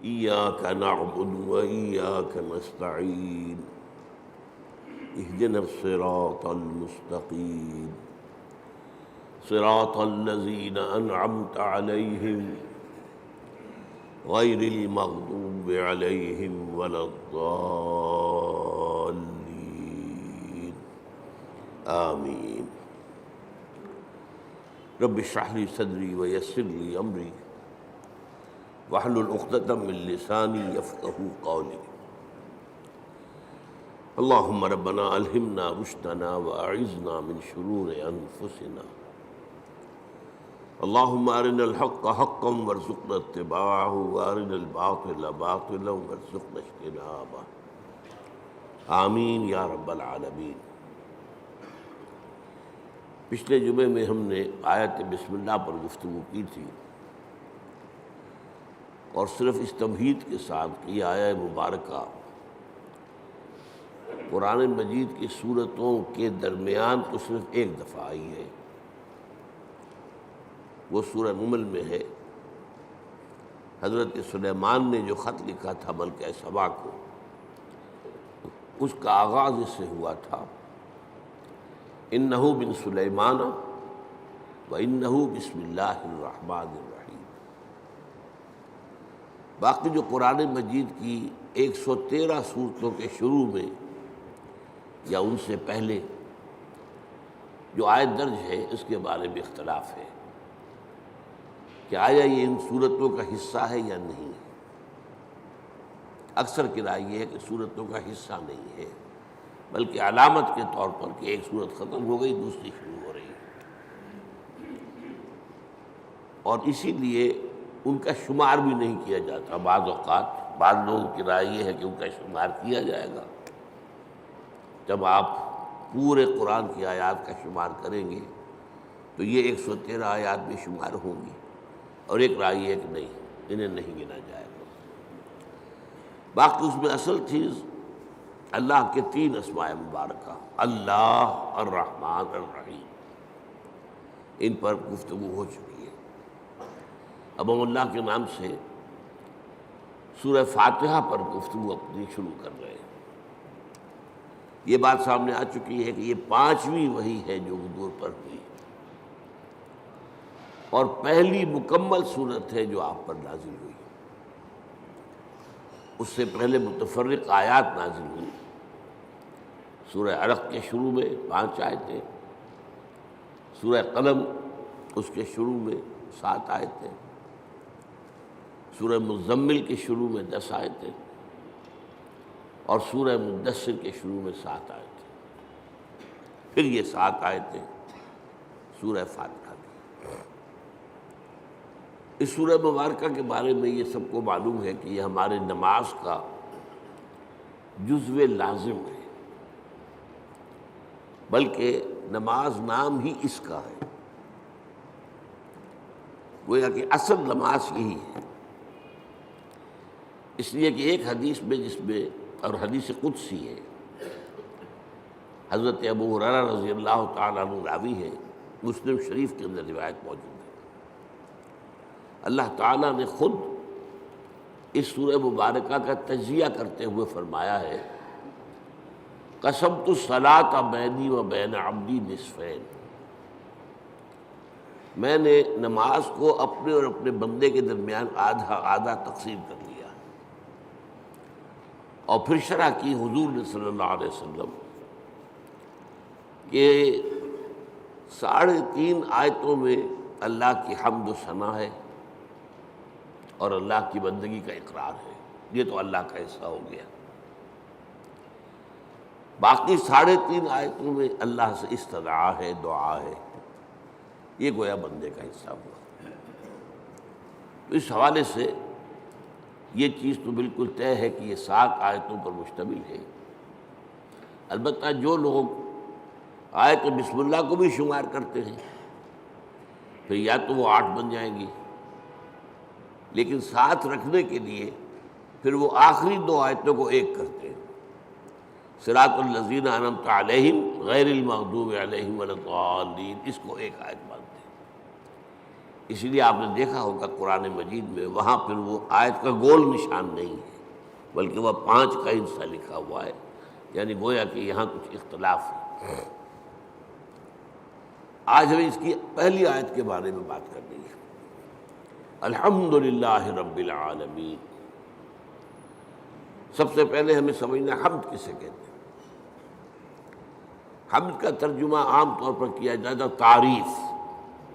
إياك نعبد وإياك نستعين اهدنا الصراط المستقيم صراط الذين أنعمت عليهم غير المغضوب عليهم ولا الضالين آمين رب اشرح لي صدري ويسر لي أمري واحلل عقدة من لساني يفقهوا قولي اللهم ربنا ألهمنا رشدنا وأعذنا من شرور أنفسنا اللهم أرنا الحق حقا وارزقنا اتباعه وأرنا الباطل باطلا وارزقنا اجتنابه آمین یا رب العالمین۔ پچھلے جمعے میں ہم نے آیت بسم اللہ پر گفتگو کی تھی اور صرف اس تمہید کے ساتھ کہ یہ آیہ مبارکہ قرآن مجید کی سورتوں کے درمیان تو صرف ایک دفعہ آئی ہے، وہ سورہ نمل میں ہے۔ حضرت سلیمان نے جو خط لکھا تھا ملکہ سبا کو، اس کا آغاز اس سے ہوا تھا اِنَّهُ مِن سُلَيْمَانَ وَإِنَّهُ بِسْمِ اللَّهِ الرَّحْمَنِ الرَّحِيمِ۔ باقی جو قرآن مجید کی 113 سورتوں کے شروع میں یا ان سے پہلے جو آیت درج ہے اس کے بارے میں اختلاف ہے کہ آیا یہ ان سورتوں کا حصہ ہے یا نہیں ہے۔ اکثر کی رائے یہ ہے کہ سورتوں کا حصہ نہیں ہے، بلکہ علامت کے طور پر کہ ایک سورت ختم ہو گئی دوسری شروع ہو رہی ہے، اور اسی لیے ان کا شمار بھی نہیں کیا جاتا۔ بعض اوقات بعض لوگوں کی رائے یہ ہے کہ ان کا شمار کیا جائے گا، جب آپ پورے قرآن کی آیات کا شمار کریں گے تو یہ 113 آیات بھی شمار ہوں گی، اور ایک رائے ہے کہ نہیں، انہیں نہیں گنا جائے گا۔ باقی اس میں اصل چیز اللہ کے 3 اسماء مبارکہ، اللہ، الرحمن، الرحیم، ان پر گفتگو ہو چکی ہے۔ اب ہم اللہ کے نام سے سورہ فاتحہ پر گفتگو اپنی شروع کر رہے ہیں۔ یہ بات سامنے آ چکی ہے کہ یہ 5ویں وحی ہے جو حضور پر ہوئی، اور پہلی مکمل صورت ہے جو آپ پر نازل ہوئی۔ اس سے پہلے متفرق آیات نازل ہوئی۔ سورہ علق کے شروع میں 5 آیتیں، سورہ قلم اس کے شروع میں 7 آیتیں، سورہ مزمل کے شروع میں 10 آیتیں، اور سورہ مدثر کے شروع میں 7 آیتیں، پھر یہ 7 آیتیں سورہ فاتحہ کی۔ اس سورہ مبارکہ کے بارے میں یہ سب کو معلوم ہے کہ یہ ہمارے نماز کا جزو لازم ہے، بلکہ نماز نام ہی اس کا ہے، گویا کہ اصل نماز یہی ہے۔ اس لیے کہ ایک حدیث میں جس میں، اور حدیث قدسی ہے، حضرت ابو ہریرہ رضی اللہ تعالیٰ عنہ راوی ہے، مسلم شریف کے اندر روایت موجود ہے، اللہ تعالیٰ نے خود اس سورہ مبارکہ کا تجزیہ کرتے ہوئے فرمایا ہے، قسمت الصلاۃ بینی و بین عبدی نصفین، میں نے نماز کو اپنے اور اپنے بندے کے درمیان آدھا آدھا تقسیم کر لیا۔ اور پھر شرح کی حضور نے صلی اللہ علیہ وسلم کہ 3.5 آیتوں میں اللہ کی حمد و ثنا ہے اور اللہ کی بندگی کا اقرار ہے، یہ تو اللہ کا حصہ ہو گیا۔ باقی 3.5 آیتوں میں اللہ سے استدعا ہے، دعا ہے، یہ گویا بندے کا حصہ ہوا۔ تو اس حوالے سے یہ چیز تو بالکل طے ہے کہ یہ 7 آیتوں پر مشتمل ہے۔ البتہ جو لوگ آیت بسم اللہ کو بھی شمار کرتے ہیں پھر یا تو وہ 8 بن جائیں گی، لیکن ساتھ رکھنے کے لیے پھر وہ آخری 2 آیتوں کو ایک کرتے ہیں، صراط الذین انعمت علیہم غیر المغضوب علیہم ولا الضالین، اس کو ایک آیت مانتے ہیں۔ اسی لیے آپ نے دیکھا ہوگا قرآن مجید میں وہاں پھر وہ آیت کا گول نشان نہیں ہے بلکہ وہ 5 کا حصہ لکھا ہوا ہے، یعنی گویا کہ یہاں کچھ اختلاف ہے۔ آج ہمیں اس کی پہلی آیت کے بارے میں بات کرنی ہے۔ الحمدللہ رب العالمین۔ سب سے پہلے ہمیں سمجھنا حمد کسے کہتے ہیں۔ حمد کا ترجمہ عام طور پر کیا جاتا ہے تعریف،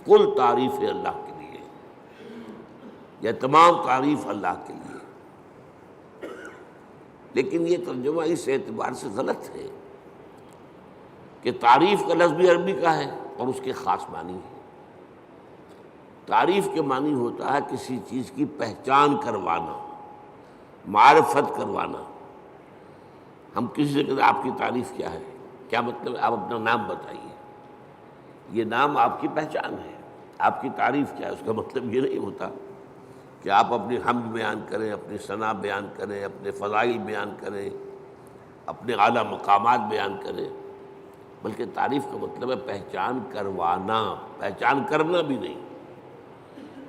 کل تعریف ہے اللہ کے لیے، یا تمام تعریف اللہ کے لیے، لیکن یہ ترجمہ اس اعتبار سے غلط ہے کہ تعریف کا لفظ بھی عربی کا ہے اور اس کے خاص معنی ہے۔ تعریف کے معنی ہوتا ہے کسی چیز کی پہچان کروانا، معرفت کروانا۔ ہم کسی سے کہتے ہیں آپ کی تعریف کیا ہے، کیا مطلب ہے؟ آپ اپنا نام بتائیے، یہ نام آپ کی پہچان ہے۔ آپ کی تعریف کیا ہے؟ اس کا مطلب یہ نہیں ہوتا کہ آپ اپنی حمد بیان کریں، اپنی ثنا بیان کریں، اپنے فضائل بیان کریں، اپنے اعلیٰ مقامات بیان کریں، بلکہ تعریف کا مطلب ہے پہچان کروانا، پہچان کرنا بھی نہیں۔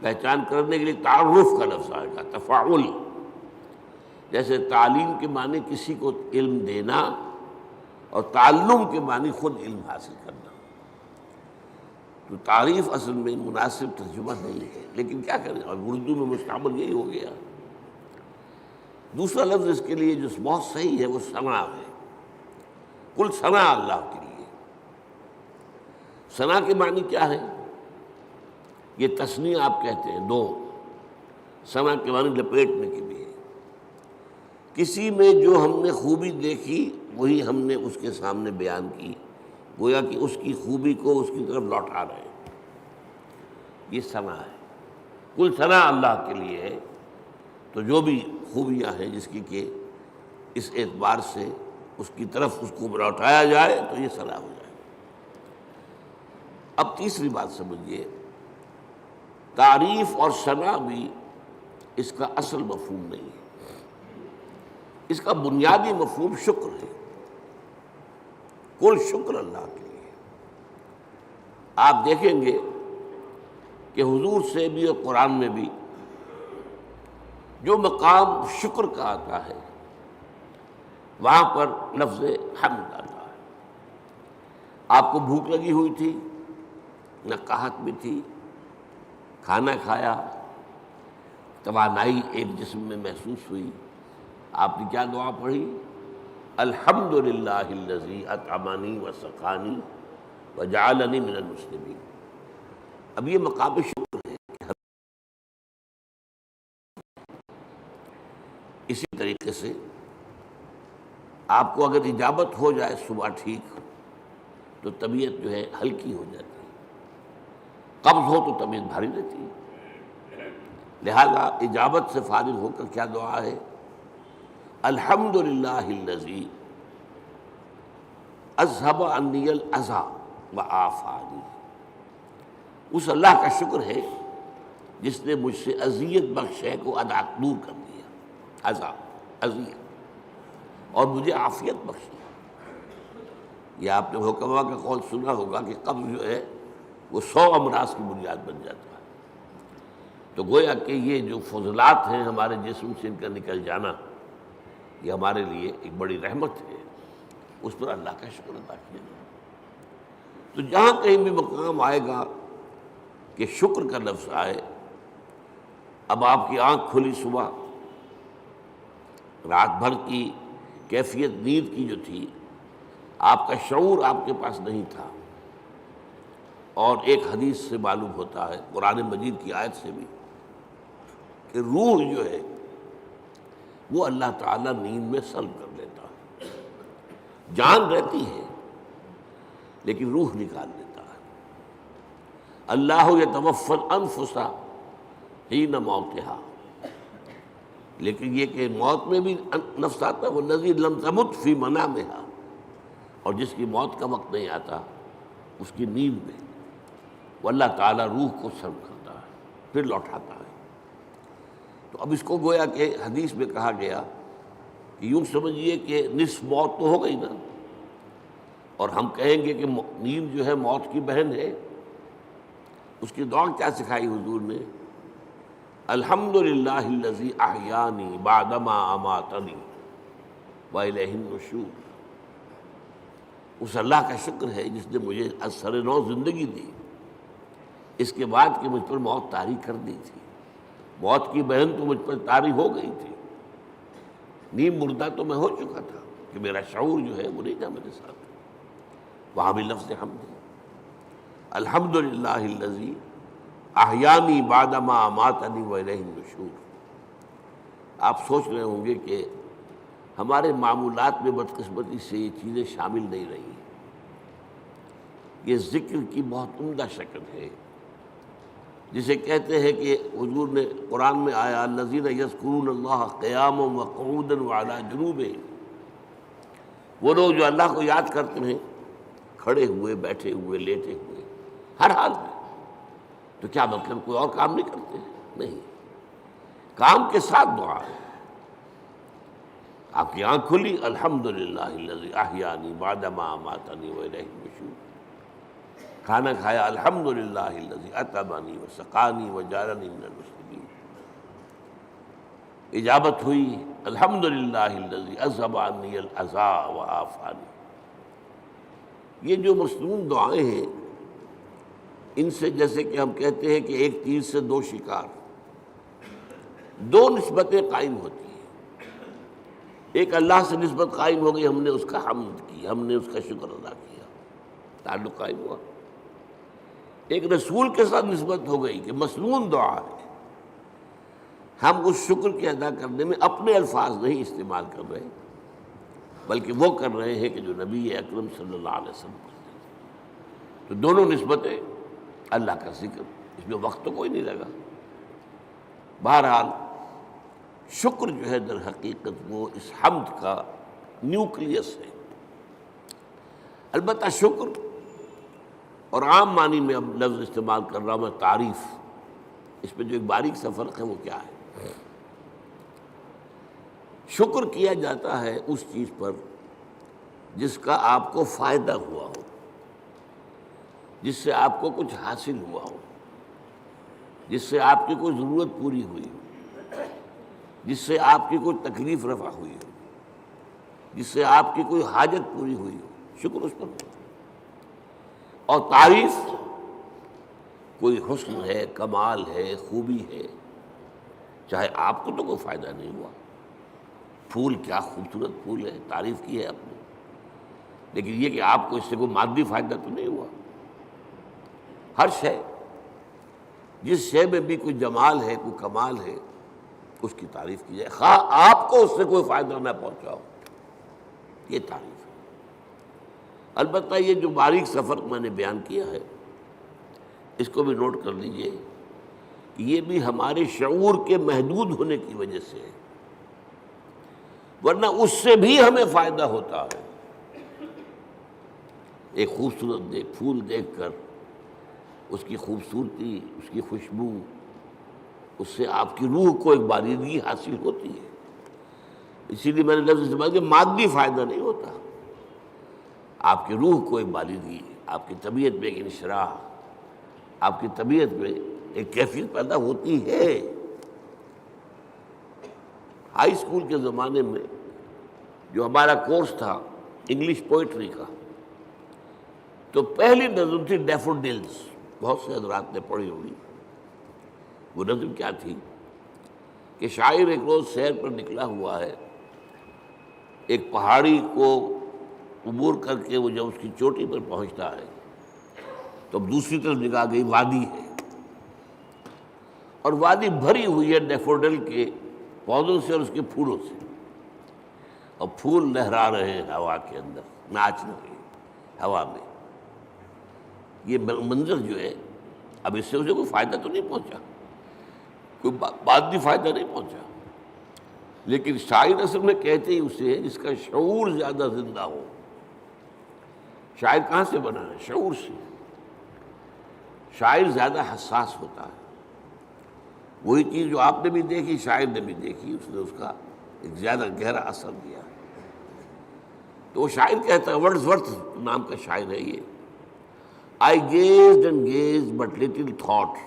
پہچان کرنے کے لیے تعارف کا لفظ آئے گا، تفاعل۔ جیسے تعلیم کے معنی کسی کو علم دینا اور تعلم کے معنی خود علم حاصل کرنا۔ تو تعریف اصل میں مناسب ترجمہ نہیں ہے، لیکن کیا کریں، اور اردو میں مستعمل یہی ہو گیا۔ دوسرا لفظ اس کے لیے جو بہت صحیح ہے وہ ثنا ہے، کل ثنا اللہ کے لیے۔ ثنا کے معنی کیا ہے؟ یہ تثنیہ آپ کہتے ہیں، 2۔ ثنا کے معنی لپیٹنے کے لیے، کسی میں جو ہم نے خوبی دیکھی وہی ہم نے اس کے سامنے بیان کی، گویا کہ اس کی خوبی کو اس کی طرف لوٹا رہے ہیں، یہ ثنا ہے۔ کل ثنا اللہ کے لیے ہے، تو جو بھی خوبیاں ہیں جس کی کہ اس اعتبار سے اس کی طرف اس کو لوٹایا جائے تو یہ ثنا ہو جائے۔ اب تیسری بات سمجھیے، تعریف اور ثنا بھی اس کا اصل مفہوم نہیں ہے، اس کا بنیادی مفہوم شکر ہے۔ کل شکر اللہ کے لیے۔ آپ دیکھیں گے کہ حضور سے بھی اور قرآن میں بھی جو مقام شکر کا آتا ہے وہاں پر لفظ حمد آتا ہے۔ آپ کو بھوک لگی ہوئی تھی، نہ قحط بھی تھی، کھانا کھایا، توانائی ایک جسم میں محسوس ہوئی، آپ نے کیا دعا پڑھی؟ الحمدللہ الذی اطعمنی وسقانی وجعلنی من المسلمین۔ اب یہ مقام شکر ہے۔ اسی طریقے سے آپ کو اگر اجابت ہو جائے صبح ٹھیک تو طبیعت جو ہے ہلکی ہو جاتی ہے، قبض ہو تو طبیعت بھاری رہتی ہے، لہذا اجابت سے فارغ ہو کر کیا دعا ہے؟ الحمدللہ الذی اذھب عنی الاذی وعافانی۔ اس اللہ کا شکر ہے جس نے مجھ سے اذیت بخش ہے کو دور کر دیا، اذیت، اور مجھے عافیت بخشی۔ یہ آپ نے حکما کا قول سنا ہوگا کہ قبض جو ہے وہ 100 امراض کی بنیاد بن جاتا ہے۔ تو گویا کہ یہ جو فضلات ہیں ہمارے جسم سے ان کا نکل جانا، یہ ہمارے لیے ایک بڑی رحمت ہے، اس پر اللہ کا شکر ادا کیا جائے۔ تو جہاں کہیں بھی مقام آئے گا کہ شکر کا لفظ آئے، اب آپ کی آنکھ کھلی صبح، رات بھر کی کیفیت نیند کی جو تھی، آپ کا شعور آپ کے پاس نہیں تھا، اور ایک حدیث سے معلوم ہوتا ہے، قرآن مجید کی آیت سے بھی، کہ روح جو ہے وہ اللہ تعالیٰ نیند میں سلب کر لیتا ہے۔ جان رہتی ہے لیکن روح نکال لیتا ہے۔ اللہ یتوفی الانفس حین موتہا، لیکن یہ کہ موت میں بھی نفس آتا ہے، والذی لم تمت فی منامہا، اور جس کی موت کا وقت نہیں آتا اس کی نیند میں وہ اللہ تعالیٰ روح کو سلب کرتا ہے، پھر لوٹاتا ہے۔ تو اب اس کو گویا کہ حدیث میں کہا گیا کہ یوں سمجھیے کہ نصف موت تو ہو گئی نا، اور ہم کہیں گے کہ نیند جو ہے موت کی بہن ہے، اس کی دعا کیا سکھائی حضور نے؟ الحمدللہ الذی احیانی بعدما اماتنی والیہ النشور. اس اللہ کا شکر ہے جس نے مجھے از سر نو زندگی دی، اس کے بعد کہ مجھ پر موت طاری کر دی تھی. موت کی بہن تو مجھ پر طاری ہو گئی تھی، نیم مردہ تو میں ہو چکا تھا کہ میرا شعور جو ہے وہ نہیں تھا میرے ساتھ. وہاں بھی لفظ حمد ہے، الحمدللہ الذی احیانی بعدما اماتنی والیہ النشور. آپ سوچ رہے ہوں گے کہ ہمارے معمولات میں بدقسمتی سے یہ چیزیں شامل نہیں رہی. یہ ذکر کی بہت عمدہ شکل ہے، جسے کہتے ہیں کہ حضور نے قرآن میں آیا الذین یذکرون اللہ قیاما وقعودا وعلی جنوبہم، وہ لوگ جو اللہ کو یاد کرتے ہیں کھڑے ہوئے، بیٹھے ہوئے، لیٹے ہوئے، ہر حال میں. تو کیا مطلب کوئی اور کام نہیں کرتے؟ نہیں، کام کے ساتھ دعا ہے. آپ کی آنکھ کھلی، الحمدللہ الذی احیانی بعدما اماتنی والیہ النشور. کھانا کھایا، الحمدللہ الذی اطعمنی وسقانی وجعلنی من المسلمین. اجابت ہوئی، الحمدللہ الذی اذھب عنی الاذی وعافانی. یہ جو مصنون دعائیں ہیں، ان سے جیسے کہ ہم کہتے ہیں کہ ایک تیر سے دو شکار، دو نسبتیں قائم ہوتی ہیں. ایک اللہ سے نسبت قائم ہو گئی، ہم نے اس کا حمد کی، ہم نے اس کا شکر ادا کیا، تعلق قائم ہوا. ایک رسول کے ساتھ نسبت ہو گئی کہ مسنون دعا ہے. ہم اس شکر کے ادا کرنے میں اپنے الفاظ نہیں استعمال کر رہے، بلکہ وہ کر رہے ہیں کہ جو نبی اکرم صلی اللہ علیہ وسلم کرتے ہیں. تو دونوں نسبتیں اللہ کا ذکر، اس میں وقت تو کوئی نہیں لگا. بہرحال شکر جو ہے در حقیقت وہ اس حمد کا نیوکلیس ہے. البتہ شکر، اور عام معنی میں اب لفظ استعمال کر رہا ہوں میں تعریف، اس میں جو ایک باریک سا فرق ہے وہ کیا ہے؟ شکر کیا جاتا ہے اس چیز پر جس کا آپ کو فائدہ ہوا ہو، جس سے آپ کو کچھ حاصل ہوا ہو، جس سے آپ کی کوئی ضرورت پوری ہوئی ہو، جس سے آپ کی کوئی تکلیف رفع ہوئی ہو، جس سے آپ کی کوئی حاجت پوری ہوئی ہو. شکر اس پر ہو. اور تعریف کوئی حسن ہے، کمال ہے، خوبی ہے، چاہے آپ کو تو کوئی فائدہ نہیں ہوا. پھول کیا خوبصورت پھول ہے، تعریف کی ہے آپ نے، لیکن یہ کہ آپ کو اس سے کوئی مادی فائدہ تو نہیں ہوا. ہر شے، جس شے میں بھی کوئی جمال ہے، کوئی کمال ہے، اس کی تعریف کی جائے، خواہ آپ کو اس سے کوئی فائدہ نہ پہنچاؤ. یہ تعریف ہے. البتہ یہ جو باریک سا فرق میں نے بیان کیا ہے، اس کو بھی نوٹ کر لیجئے کہ یہ بھی ہمارے شعور کے محدود ہونے کی وجہ سے ہے، ورنہ اس سے بھی ہمیں فائدہ ہوتا ہے. ایک خوبصورت پھول دیکھ کر اس کی خوبصورتی، اس کی خوشبو، اس سے آپ کی روح کو ایک باریدگی حاصل ہوتی ہے. اسی لیے میں نے لفظ استعمال کیا، مادی فائدہ نہیں ہوتا، آپ کی روح کو ایک باریدگی، آپ کی طبیعت میں ایک انشراح، آپ کی طبیعت میں ایک کیفیت پیدا ہوتی ہے. ہائی اسکول کے زمانے میں جو ہمارا کورس تھا انگلش پوئٹری کا، تو پہلی نظم تھی ڈیفوڈلز. بہت سے حضرات نے پڑھی ہوگی. وہ نظم کیا تھی کہ شاعر ایک روز سیر پر نکلا ہوا ہے، ایک پہاڑی کو عبور کر کے وہ جب اس کی چوٹی پر پہنچتا ہے تو اب دوسری طرف نگاہ گئی، وادی ہے، اور وادی بھری ہوئی ہے ڈیفوڈل کے پودوں سے اور اس کے پھولوں سے، اور پھول لہرا رہے ہیں ہوا کے اندر، ناچ رہے ہیں ہوا میں. یہ منظر جو ہے، اب اس سے اسے کوئی فائدہ تو نہیں پہنچا، کوئی مادی فائدہ نہیں پہنچا، لیکن شاعر اصل میں کہتے ہی اسے ہے جس کا شعور زیادہ زندہ ہو. شاعر کہاں سے بنا ہے؟ شعور سے. شاعر زیادہ حساس ہوتا ہے. وہی چیز جو آپ نے بھی دیکھی، شاعر نے بھی دیکھی، اس نے اس کا ایک زیادہ گہرا اثر دیا. تو وہ شاعر کہتا ہے، ورڈزورتھ نام کا شاعر ہے یہ، I gazed and gazed, but little thought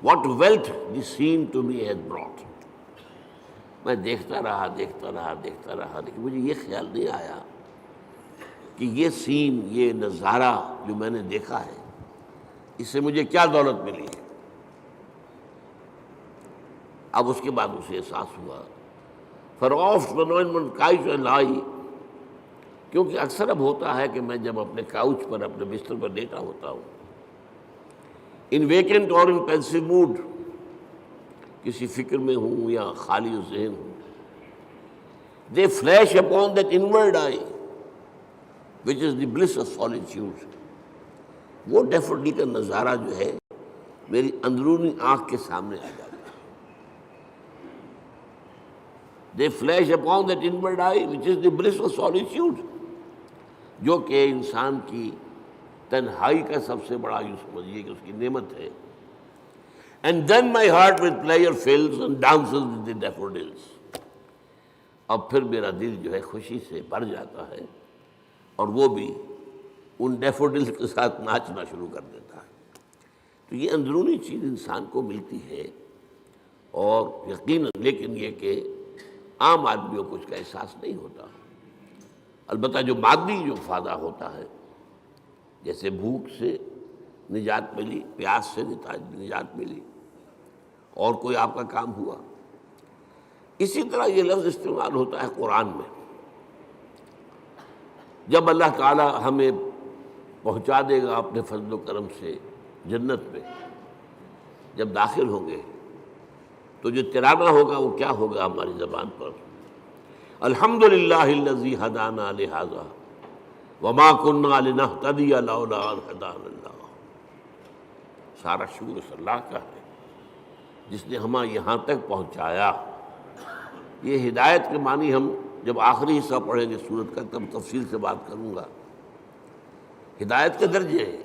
what wealth the scene to me has brought. میں دیکھتا رہا لیکن مجھے یہ خیال نہیں آیا کہ یہ سین، یہ نظارہ جو میں نے دیکھا ہے، اس سے مجھے کیا دولت ملی ہے۔ اب اس کے بعد اسے احساس ہوا فراف من کاؤچ لائی، کیونکہ اکثر اب ہوتا ہے کہ میں جب اپنے کاؤچ پر، اپنے بستر پر لیٹا ہوتا ہوں، ان ویکنٹ اور ان پینسو موڈ، کسی فکر میں ہوں یا خالی ذہن ہوں، they flash upon that inward eye which is the bliss of solitude. وہ ڈیفوڈل کا نظارہ جو ہے میری اندرونی آنکھ کے سامنے آ جاتا ہے۔ they flash upon that inward eye which is the bliss of solitude، جو کہ انسان کی تنہائی کا سب سے بڑا، یوں سمجھیے کہ اس کی نعمت ہے۔ And then my heart with pleasure fills and dances with the daffodils. اب پھر میرا دل جو ہے خوشی سے بھر جاتا ہے، اور وہ بھی ان ڈیفوڈلز کے ساتھ ناچنا شروع کر دیتا ہے۔ تو یہ اندرونی چیز انسان کو ملتی ہے، اور یقیناً لیکن یہ کہ عام آدمیوں کو اس کا احساس نہیں ہوتا۔ البتہ جو مادی جو فائدہ ہوتا ہے، جیسے بھوک سے نجات ملی، پیاس سے نجات ملی، اور کوئی آپ کا کام ہوا، اسی طرح یہ لفظ استعمال ہوتا ہے قرآن میں۔ جب اللہ تعالی ہمیں پہنچا دے گا اپنے فضل و کرم سے جنت میں، جب داخل ہوں گے تو جو ترانہ ہوگا وہ کیا ہوگا ہماری زبان پر؟ الحمدللہ الذی ہدانا لہذا وما كنا لنہتدی لولا ان ہدانا اللہ۔ سارا شکر اس اللہ کا ہے جس نے ہمیں یہاں تک پہنچایا۔ یہ ہدایت کے معنی ہم جب آخری حصہ پڑھیں گے سورت کا تب تفصیل سے بات کروں گا۔ ہدایت کے درجے ہیں،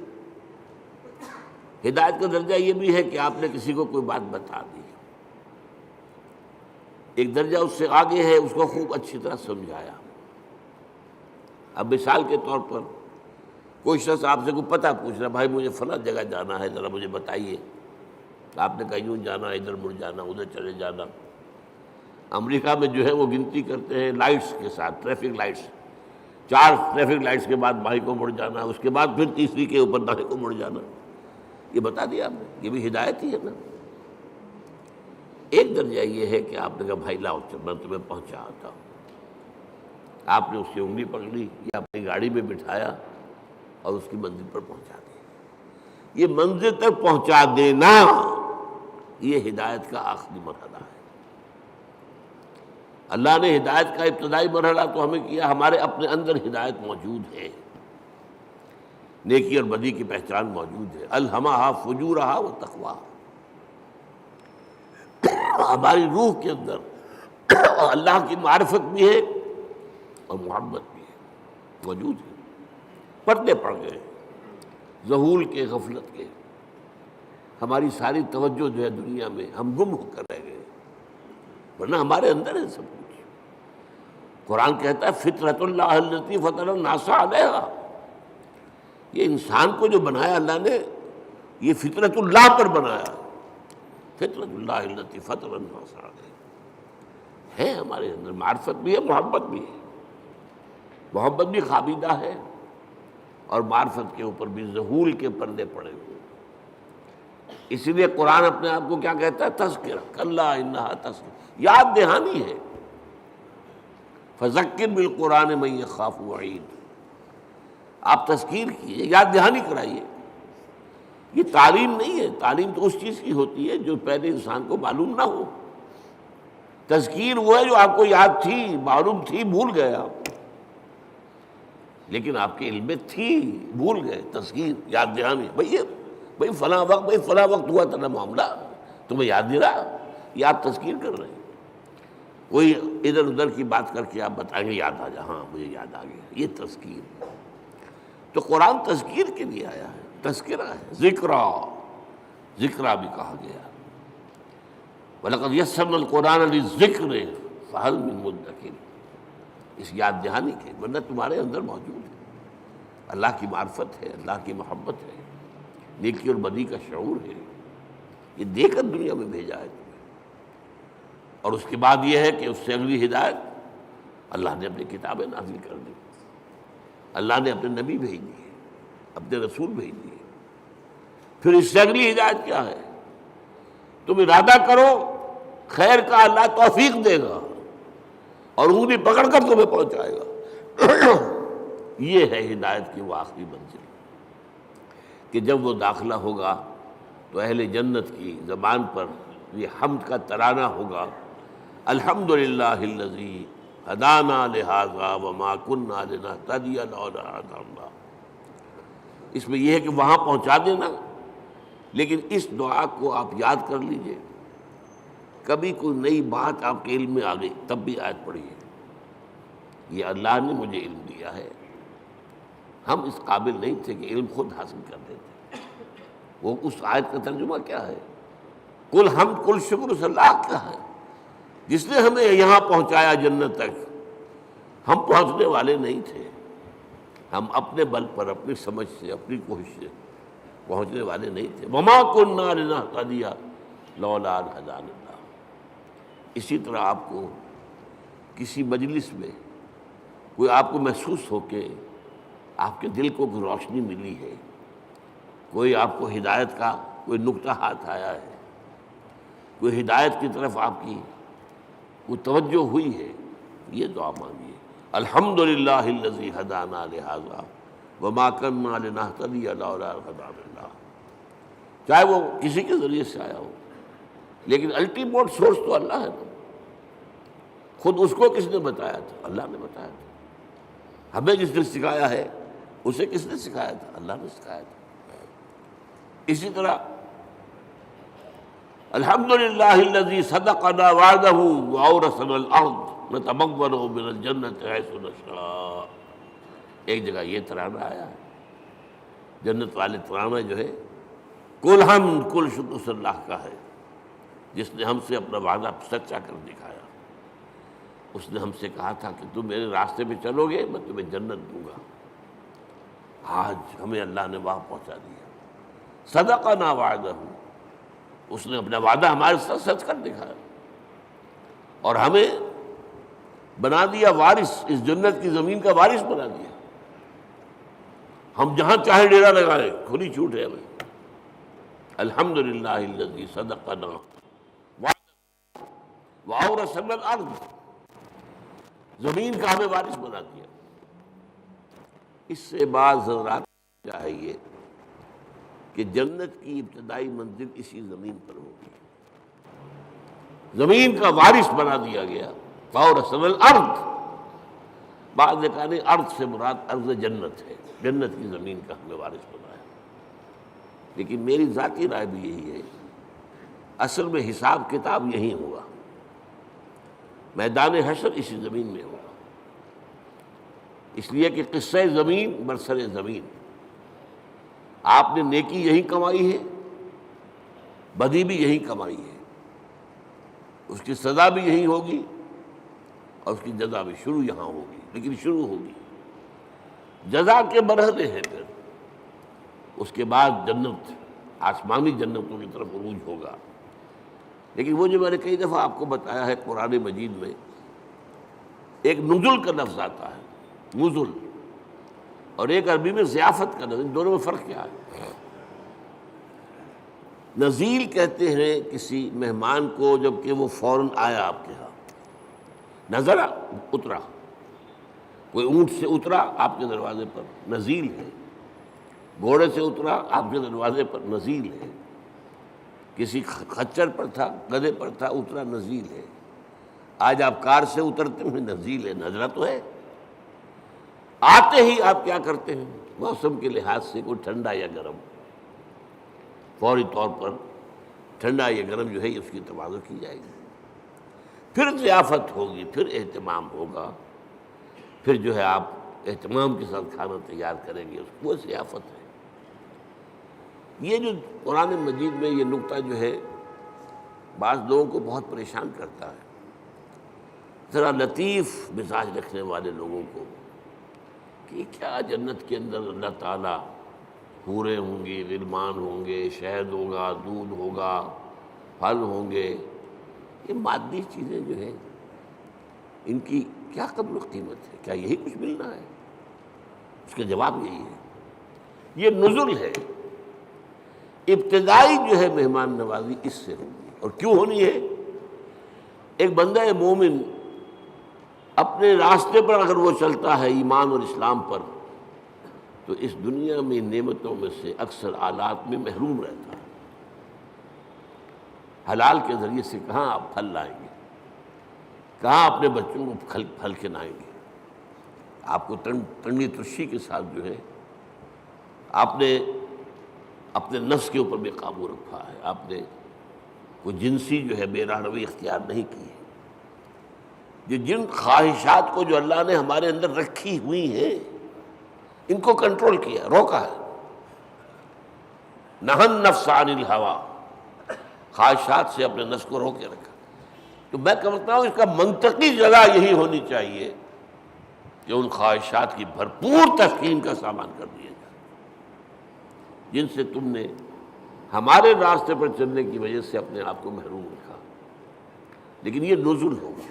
ہدایت کا درجہ یہ بھی ہے کہ آپ نے کسی کو کوئی بات بتا دی، ایک درجہ اس سے آگے ہے اس کو خوب اچھی طرح سمجھایا۔ اب مثال کے طور پر کوئی شخص آپ سے کوئی پتہ پوچھ رہا، بھائی مجھے فلاں جگہ جانا ہے، ذرا مجھے بتائیے۔ آپ نے کہا یوں جانا، ادھر مڑ جانا، ادھر چلے جانا۔ امریکہ میں جو ہے وہ گنتی کرتے ہیں لائٹس کے ساتھ، ٹریفک لائٹس، 4 ٹریفک لائٹس کے بعد بھائی کو مڑ جانا، اس کے بعد پھر تیسری کے اوپر دائیں کو مڑ جانا۔ یہ بتا دیا آپ نے، یہ بھی ہدایت ہی ہے نا۔ ایک درجہ یہ ہے کہ آپ نے کہا بھائی لاؤ میں تمہیں پہنچا آتا ہوں، آپ نے اس کی انگلی پکڑی یا اپنی گاڑی میں بٹھایا اور اس کی منزل پر پہنچا دیا۔ یہ منزل تک پہنچا دینا یہ ہدایت کا آخری مرحلہ ہے۔ اللہ نے ہدایت کا ابتدائی مرحلہ تو ہمیں کیا، ہمارے اپنے اندر ہدایت موجود ہے، نیکی اور بدی کی پہچان موجود ہے۔ الہمہا فجورہا و تقواہا، ہماری روح کے اندر اللہ کی معرفت بھی ہے اور محبت بھی ہے، موجود ہے۔ پردے پڑ گئے ذہول کے، غفلت کے، ہماری ساری توجہ جو ہے دنیا میں، ہم گم ہو کر رہ گئے، ورنہ ہمارے اندر ہے سب کچھ۔ قرآن کہتا ہے فطرت اللہ التی فطر الناس علیہا، یہ انسان کو جو بنایا اللہ نے یہ فطرت اللہ پر بنایا، فطرت اللہ التی فطر الناس علیہا ہے۔ ہمارے اندر معرفت بھی ہے، محبت بھی ہے، محبت بھی خوابیدہ ہے، اور معرفت کے اوپر بھی ذہول کے پردے پڑے ہوئے۔ اسی لیے قرآن اپنے آپ کو کیا کہتا ہے؟ تذکرہ، کلا انہا تذکرہ، یاد دہانی ہے۔ فذکر بالقرآن من یخاف وعید، آپ تذکیر کیے، یاد دہانی کرائیے۔ یہ تعلیم نہیں ہے، تعلیم تو اس چیز کی ہوتی ہے جو پہلے انسان کو معلوم نہ ہو۔ تذکیر وہ ہے جو آپ کو یاد تھی، معلوم تھی، بھول گئے آپ، لیکن آپ کے علم میں تھی، بھول گئے۔ تذکیر، یاد دہانی، بھئی فلاں وقت ہوا تھا نا معاملہ، تمہیں یاد نہیں رہا، یہ آپ تذکیر کر رہے ہیں۔ کوئی ادھر ادھر کی بات کر کے آپ بتائیں گے یاد آ جا، ہاں مجھے یاد آ گیا، یہ تذکیر۔ تو قرآن تذکیر کے لیے آیا ہے، تذکرہ ہے، ذکرہ بھی کہا گیا۔ وَلَقَدْ يَسَّرْنَا الْقُرْآنَ لِلذِّكْرِ فَهَلْ مِن مُدَّكِرٍ، اس یاد دہانی کے، ورنہ تمہارے اندر موجود ہے۔ اللہ کی معرفت ہے، اللہ کی محبت ہے، نیکی اور بدی کا شعور ہے، یہ دے کر دنیا میں بھیجا ہے تمہیں۔ اور اس کے بعد یہ ہے کہ اس سے اگلی ہدایت اللہ نے اپنی کتابیں نازل کر دی، اللہ نے اپنے نبی بھیج دیے، اپنے رسول بھیج دیے۔ پھر اس سے اگلی ہدایت کیا ہے؟ تم ارادہ کرو خیر کا، اللہ توفیق دے گا اور انگلی پکڑ کر تمہیں پہنچائے گا۔ یہ ہے ہدایت کی وہ آخری منزل کہ جب وہ داخلہ ہوگا تو اہل جنت کی زبان پر یہ حمد کا ترانہ ہوگا، الحمدللہ الذی ہدانا لہذا وما کنا لنہتدی لولا ان ہدانا اللہ۔ اس میں یہ ہے کہ وہاں پہنچا دینا، لیکن اس دعا کو آپ یاد کر لیجئے، کبھی کوئی نئی بات آپ کے علم میں آ گئی تب بھی آیت پڑھیے، یہ اللہ نے مجھے علم دیا ہے، ہم اس قابل نہیں تھے کہ علم خود حاصل کر دیتے۔ وہ اس آیت کا ترجمہ کیا ہے؟ کل حمد کل شکر اس اللہ کا ہے جس نے ہمیں یہاں پہنچایا جنت تک، ہم پہنچنے والے نہیں تھے، ہم اپنے بل پر، اپنی سمجھ سے، اپنی کوشش سے پہنچنے والے نہیں تھے۔ وما كنا لنهتدي لولا ان هدانا اللہ۔ اسی طرح آپ کو کسی مجلس میں کوئی آپ کو محسوس ہو کہ آپ کے دل کو کوئی روشنی ملی ہے، کوئی آپ کو ہدایت کا کوئی نقطہ ہاتھ آیا ہے، کوئی ہدایت کی طرف آپ کی کوئی توجہ ہوئی ہے، یہ دعا مانگیے، الحمدللہ الذی ہدانا لہذا وما کنا لنہتدی لولا ان ہدانا اللہ۔ چاہے وہ کسی کے ذریعے سے آیا ہو، لیکن الٹیمیٹ سورس تو اللہ ہے نا۔ خود اس کو کس نے بتایا تھا؟ اللہ نے بتایا تھا۔ ہمیں جس نے سکھایا ہے اسے کس نے سکھایا تھا؟ اللہ نے سکھایا تھا۔ اسی طرح الحمدللہ الذی صدقنا وعدہ واورثنا الارض نتبوأ من الجنۃ حیث نشاء۔ ایک جگہ یہ ترانہ آیا ہے، جنت والے ترانہ جو ہے کل حمد کل شکر اس اللہ کا ہے جس نے ہم سے اپنا وعدہ سچا کر دکھایا۔ اس نے ہم سے کہا تھا کہ تم میرے راستے پہ چلو گے میں تمہیں جنت دوں گا، آج ہمیں اللہ نے وہاں پہنچا دیا۔ صدقنا وعدہ، اس نے اپنا وعدہ ہمارے ساتھ سچ کر دکھایا اور ہمیں بنا دیا وارث، اس جنت کی زمین کا وارث بنا دیا۔ ہم جہاں چاہے ڈیرا لگائیں، کھلی چھوٹ ہے ہمیں۔ الحمدللہ الذی صدقنا وعدہ واورثنا الارض، زمین کا ہمیں وارث بنا دیا۔ اس سے بعض حضرات چاہیے کہ جنت کی ابتدائی منزل اسی زمین پر ہوگی، زمین کا وارث بنا دیا گیا۔ واورثنا الارض، بعض نے کہا نہیں، ارض سے مراد ارض جنت ہے، جنت کی زمین کا ہمیں وارث بنایا۔ لیکن میری ذاتی رائے بھی یہی ہے، اصل میں حساب کتاب یہی ہوگا، میدان حشر اسی زمین میں ہوگا، اس لیے کہ قصہ زمین برسر زمین، آپ نے نیکی یہی کمائی ہے، بدی بھی یہی کمائی ہے، اس کی سزا بھی یہی ہوگی اور اس کی جزا بھی شروع یہاں ہوگی، لیکن شروع ہوگی، جزا کے مرحلے ہیں، پھر اس کے بعد جنت، آسمانی جنتوں کی طرف عروج ہوگا۔ لیکن وہ جو میں نے کئی دفعہ آپ کو بتایا ہے، قرآن مجید میں ایک نزل کا لفظ آتا ہے، نزل، اور ایک عربی میں ضیافت کا لفظ، ان دونوں میں فرق کیا ہے؟ نزیل کہتے ہیں کسی مہمان کو جب کہ وہ فوراً آیا آپ کے ہاں، نزلہ اترا، کوئی اونٹ سے اترا آپ کے دروازے پر، نزیل ہے، گھوڑے سے اترا آپ کے دروازے پر، نزیل ہے، کسی خچر پر تھا، گدھے پر تھا، اترا، نزیل ہے۔ آج آپ کار سے اترتے ہیں، نزیل ہے، نزلہ تو ہے۔ آتے ہی آپ کیا کرتے ہیں؟ موسم کے لحاظ سے کوئی ٹھنڈا یا گرم، فوری طور پر ٹھنڈا یا گرم جو ہے اس کی تواضع کی جائے گی، پھر ضیافت ہوگی، پھر اہتمام ہوگا، پھر جو ہے آپ اہتمام کے ساتھ کھانا تیار کریں گے، وہ ضیافت ہے۔ یہ جو قرآن مجید میں یہ نقطہ جو ہے بعض لوگوں کو بہت پریشان کرتا ہے، ذرا لطیف مزاج رکھنے والے لوگوں کو کہ کیا جنت کے اندر اللہ تعالیٰ حوریں ہوں گی، غلمان ہوں گے، شہد ہوگا، دودھ ہوگا، پھل ہوں گے، یہ مادی چیزیں جو ہیں ان کی کیا قدر و قیمت ہے؟ کیا یہی کچھ ملنا ہے؟ اس کا جواب یہی ہے، یہ نزل ہے، ابتدائی جو ہے مہمان نوازی اس سے ہوگی۔ اور کیوں ہونی ہے؟ ایک بندہ مومن اپنے راستے پر اگر وہ چلتا ہے ایمان اور اسلام پر، تو اس دنیا میں نعمتوں میں سے اکثر آلات میں محروم رہتا ہے۔ حلال کے ذریعے سے کہاں آپ پھل لائیں گے، کہاں اپنے بچوں کو پھل کھلائیں گے؟ آپ کو ٹنڈی ترشی کے ساتھ جو ہے آپ نے اپنے نفس کے اوپر بھی قابو رکھا ہے، آپ نے کوئی جنسی جو ہے بے راہروی اختیار نہیں کی ہے۔ یہ جن خواہشات کو جو اللہ نے ہمارے اندر رکھی ہوئی ہیں ان کو کنٹرول کیا، روکا ہے۔ نہن نفس عن الہوا، خواہشات سے اپنے نفس کو روکے رکھا۔ تو میں کہتا ہوں اس کا منطقی جگہ یہی ہونی چاہیے کہ ان خواہشات کی بھرپور تسکین کا سامان کر دیا جائے جن سے تم نے ہمارے راستے پر چلنے کی وجہ سے اپنے آپ کو محروم رکھا۔ لیکن یہ نزل ہوگا،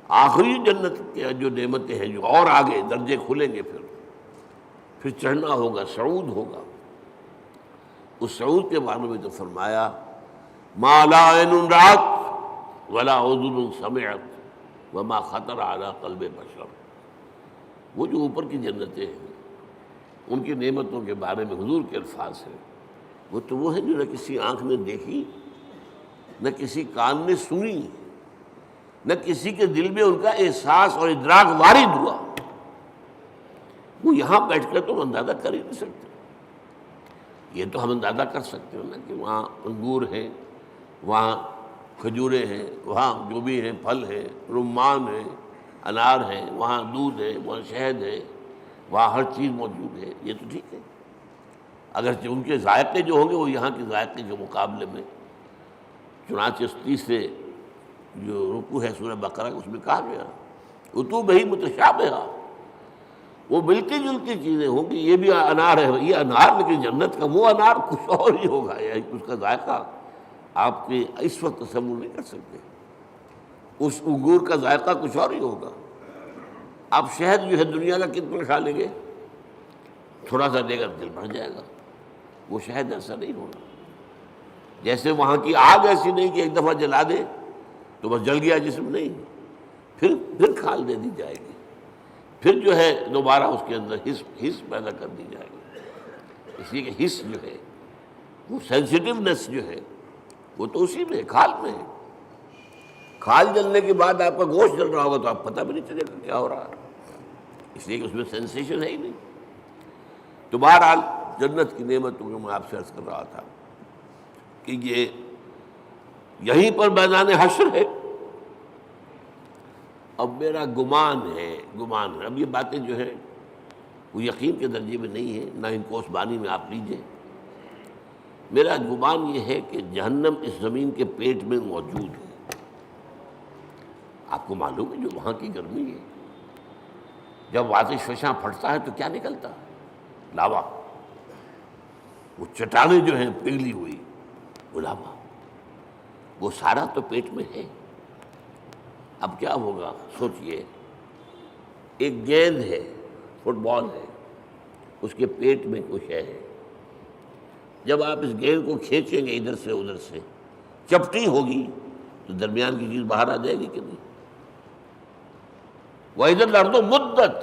آخری جنت کے جو نعمتیں ہیں جو اور آگے درجے کھلیں گے، پھر چڑھنا ہوگا، صعود ہوگا۔ اس صعود کے بارے میں تو فرمایا ما لا عین رأت ولا اذن سمعت وما خطر علی قلب بشر۔ وہ جو اوپر کی جنتیں ہیں ان کی نعمتوں کے بارے میں حضور کے الفاظ ہیں، وہ تو وہ ہیں جو نہ کسی آنکھ نے دیکھی، نہ کسی کان نے سنی، نہ کسی کے دل میں ان کا احساس اور ادراک وارد ہوا۔ وہ یہاں بیٹھ کر تو ہم اندازہ کر ہی نہیں سکتے۔ یہ تو ہم اندازہ کر سکتے ہیں نا کہ وہاں انگور ہیں، وہاں کھجوریں ہیں، وہاں جو بھی ہیں پھل ہیں، رمان ہیں، انار ہیں، وہاں دودھ ہے، وہاں شہد ہے، وہاں ہر چیز موجود ہے، یہ تو ٹھیک ہے۔ اگرچہ ان کے ذائقے جو ہوں گے وہ یہاں کے ذائقے کے مقابلے میں، چنانچہ 30 سے جو رکوع ہے سورہ بقرہ اس میں کہا گیا اتوبہ متشابہہ، وہ ملتی جلتی چیزیں ہوں گی۔ یہ بھی انار ہے، یہ انار، لیکن جنت کا وہ انار کچھ اور ہی ہوگا، یعنی اس کا ذائقہ آپ کے اس وقت تصور نہیں کر سکتے۔ اس انگور کا ذائقہ کچھ اور ہی ہوگا۔ آپ شہد جو ہے دنیا کا کتنا کھا لیں گے، تھوڑا سا لے کر دل بھر جائے گا۔ وہ شہد ایسا نہیں ہوگا۔ جیسے وہاں کی آگ ایسی نہیں کہ ایک دفعہ جلا دے تو بس جل گیا جسم، نہیں، پھر کھال دے دی جائے گی، پھر جو ہے دوبارہ اس کے اندر حس پیدا کر دی جائے گی۔ اس لیے کہ حس جو ہے وہ سینسٹیونیس جو ہے وہ تو اسی میں، کھال میں ہے۔ کھال جلنے کے بعد آپ کا گوشت جل رہا ہوگا تو آپ پتہ بھی نہیں چلے گا کیا ہو رہا ہے، اس لیے کہ اس میں سینسیشن ہے ہی نہیں۔ تو بہرحال جنت کی نعمتوں کو میں آپ سے عرض کر رہا تھا کہ یہ یہیں پر میدان حشر ہے۔ اب میرا گمان ہے، اب یہ باتیں جو ہیں وہ یقین کے درجے میں نہیں ہے، نہ ان کو اس بانی میں آپ لیجئے۔ میرا گمان یہ ہے کہ جہنم اس زمین کے پیٹ میں موجود ہے۔ آپ کو معلوم ہے جو وہاں کی گرمی ہے، جب آتش فشاں پھٹتا ہے تو کیا نکلتا ہے؟ لاوا۔ وہ چٹانیں جو ہیں پگھلی ہوئی، وہ لاوا، وہ سارا تو پیٹ میں ہے۔ اب کیا ہوگا سوچئے، ایک گیند ہے، فٹ بال ہے، اس کے پیٹ میں کچھ ہے۔ جب آپ اس گیند کو کھینچیں گے ادھر سے ادھر سے، چپٹی ہوگی تو درمیان کی چیز باہر آ جائے گی کہ نہیں؟ وَإِذَا الْأَرْضُ مُدَّتْ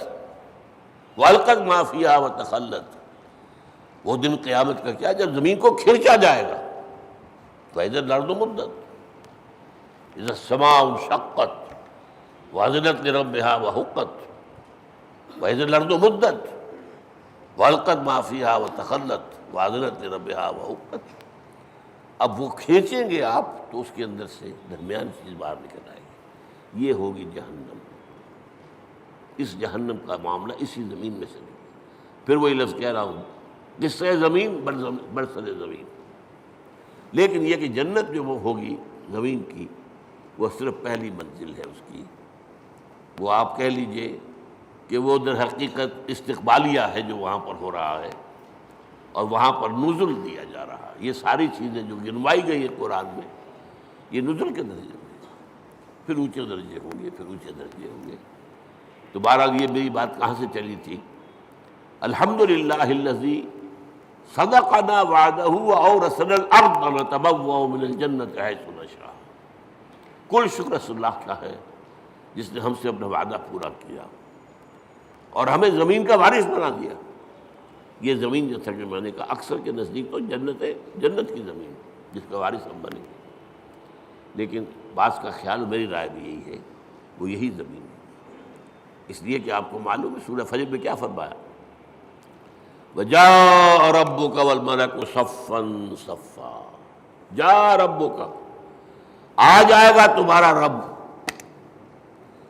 وَأَلْقَتْ مَا فِيهَا وَتَخَلَّتْ۔ وہ دن قیامت کا کیا جب زمین کو کھینچا جائے گا۔ وَإِذَا الْأَرْضُ مُدَّتْ إِذَا السَّمَاءُ انشَقَّتْ وَأَذِنَتْ لِرَبِّهَا وَحُقَّتْ وَإِذَا الْأَرْضُ مُدَّتْ وَأَلْقَتْ مَا فِيهَا وَتَخَلَّتْ وَأَذِنَتْ لِرَبِّهَا وَحُقَّتْ۔ اب وہ کھینچیں گے آپ تو اس کے اندر سے درمیان چیز باہر نکل آئے گی۔ یہ ہوگی جہنم۔ اس جہنم کا معاملہ اسی زمین میں سے نہیں۔ پھر وہی لفظ کہہ رہا ہوں، قصہ زمین برسر زمین۔ لیکن یہ کہ جنت جو وہ ہوگی زمین کی، وہ صرف پہلی منزل ہے اس کی۔ وہ آپ کہہ لیجئے کہ وہ در حقیقت استقبالیہ ہے جو وہاں پر ہو رہا ہے، اور وہاں پر نزل دیا جا رہا ہے۔ یہ ساری چیزیں جو گنوائی گئی ہیں قرآن میں، یہ نزل کے درجے میں، پھر اونچے درجے ہوں گے، پھر اونچے درجے ہوں گے۔ تو بہرحال یہ میری بات کہاں سے چلی تھی؟ الحمدللہ الذی صدقنا وعدہ واورثنا الارض نتبوأ من الجنۃ حیث نشاء۔ کل شکر اس اللہ کا ہے جس نے ہم سے اپنا وعدہ پورا کیا اور ہمیں زمین کا وارث بنا دیا۔ یہ زمین جو تھا کہ میں نے کہا اکثر کے نزدیک تو جنت ہے، جنت کی زمین جس کا وارث ہم بنے، لیکن بعض کا خیال، میری رائے بھی یہی ہے، وہ یہی زمین ہے، اس لیے کہ آپ کو معلوم ہے سورہ فجر میں کیا فرمایا؟ وَجَاءَ رَبُّكَ وَالْمَلَكُ صَفًّا صَفًّا۔ جاء ربک، آ جائے گا تمہارا رب۔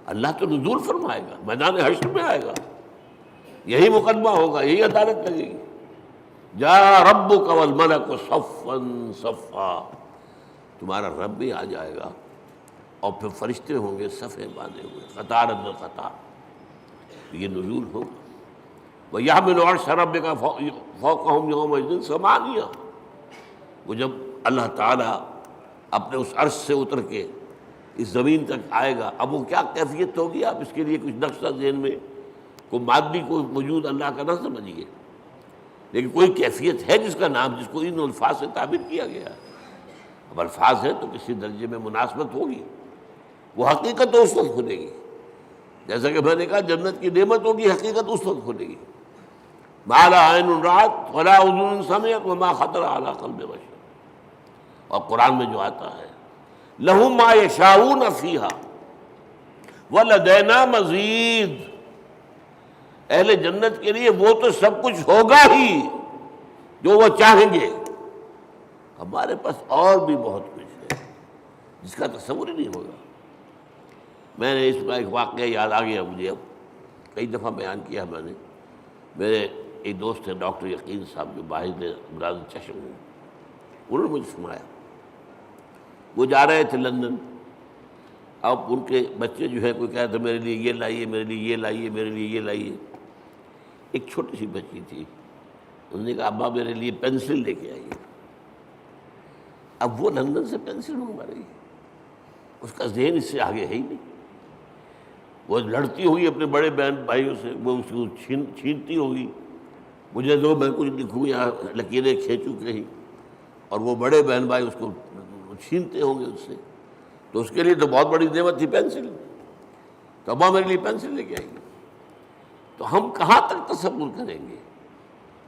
اللہ تو نزول فرمائے گا، میدان حشر میں آئے گا، یہی مقدمہ ہوگا، یہی عدالت لگے گی۔ جاء ربک والملک صفًا صفًا، تمہارا رب بھی آ جائے گا اور پھر فرشتے ہوں گے صفیں باندھے ہوئے، قطار اندر قطار، یہ نزول ہوگا۔ وَيَحْمِلُ عَرْشَ رَبِّكَ فَوْقَهُمْ يَوْمَئِذٍ ثَمَانِيَةٌ۔ وہ جب اللہ تعالیٰ اپنے اس عرش سے اتر کے اس زمین تک آئے گا، اب وہ کیا کیفیت ہوگی، آپ اس کے لیے کچھ نقشہ ذہن میں، کوئی مادی کوئی وجود اللہ کا نہ سمجھیے، لیکن کوئی کیفیت ہے جس کا نام، جس کو ان الفاظ سے تعبیر کیا گیا ہے۔ اب الفاظ ہیں تو کسی درجے میں مناسبت ہوگی، وہ حقیقت تو اس وقت کھلے گی، جیسا کہ میں نے کہا جنت کی نعمت ہوگی، حقیقت اس وقت کھلے گی۔ ما لا عین رأت ولا اذن سمعت وما خطر علی قلب بشر۔ اور قرآن میں جو آتا ہے لہم ما یشاؤون فیہا ولدینا مزید، اہل جنت کے لیے وہ تو سب کچھ ہوگا ہی جو وہ چاہیں گے، ہمارے پاس اور بھی بہت کچھ ہے جس کا تصور ہی نہیں ہوگا۔ میں نے اس کا ایک واقعہ یاد آ گیا مجھے، اب کئی دفعہ بیان کیا میں نے۔ میرے ایک دوست ہیں ڈاکٹر یقین صاحب جو باہر امراض چشم ہیں، انہوں نے مجھے سنایا، وہ جا رہے تھے لندن، اب ان کے بچے جو ہے کوئی کہہ رہا تھا میرے لیے یہ لائیے، میرے لیے یہ لائیے، میرے لیے یہ لائیے۔ ایک چھوٹی سی بچی تھی، انہوں نے کہا ابا میرے لیے پینسل لے کے آئیے۔ اب وہ لندن سے پینسل منگوا رہی ہے، اس کا ذہن اس سے آگے ہے ہی نہیں، وہ لڑتی ہوئی اپنے بڑے بہن بھائیوں سے، وہ اس کو چھینتی ہوگی، مجھے دو میں کچھ لکھوں یا لکیریں کھینچوں کہیں، اور وہ بڑے بہن بھائی اس کو چھینتے ہوں گے اس سے، تو اس کے لیے تو بہت بڑی نعمت تھی پینسل، تو ابا میرے لیے پینسل لے کے آئیں گے۔ تو ہم کہاں تک تصور کریں گے؟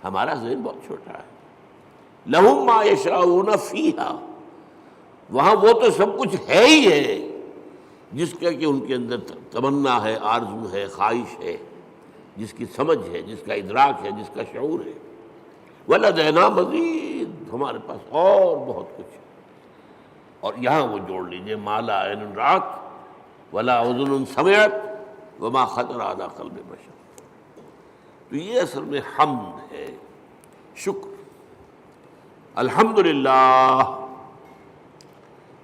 ہمارا ذہن بہت چھوٹا ہے۔ لہم ما یشاؤون فیہا، وہاں وہ تو سب کچھ ہے ہی ہے جس کا کہ ان کے اندر تمنا ہے، آرزو ہے، خواہش ہے، جس کی سمجھ ہے، جس کا ادراک ہے، جس کا شعور ہے۔ وَلَدَيْنَا مَزِيدٌ، ہمارے پاس اور بہت کچھ ہے۔ اور یہاں وہ جوڑ لیجئے ما لا عین رأت ولا اذن سمعت وما خطر علی قلب بشر۔ تو یہ اصل میں حمد ہے، شکر۔ الحمدللہ،